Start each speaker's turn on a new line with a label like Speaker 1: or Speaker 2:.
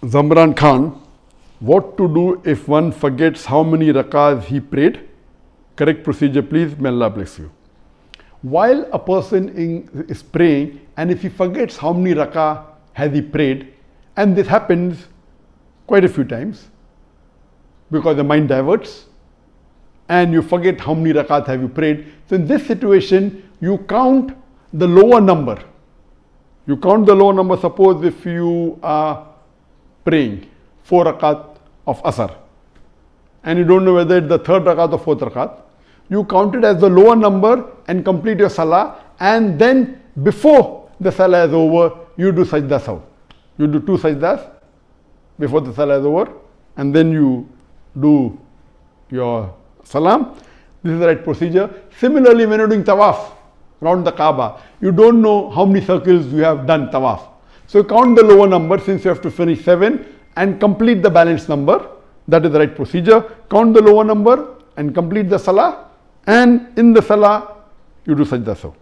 Speaker 1: Zamran Khan, what to do if one forgets how many rakahs he prayed? Correct procedure, please. May Allah bless you. While a person is praying, and if he forgets how many rakah has he prayed, and this happens quite a few times because the mind diverts and you forget how many rakahs have you prayed. So in this situation, you count the lower number. You count the lower number. Suppose if you are praying 4 rakat of Asr and you don't know whether it's the 3rd rakat or 4th rakat, you count it as the lower number and complete your salah, and then before the salah is over, you do sajda saw. You do 2 sajdas before the salah is over, and then you do your salam. This is the right procedure. Similarly, when you're doing tawaf around the Kaaba, you don't know how many circles you have done tawaf. So you count the lower number, since you have to finish 7, and complete the balance number. That is the right procedure. Count the lower number and complete the salah, and in the salah you do sajda saw.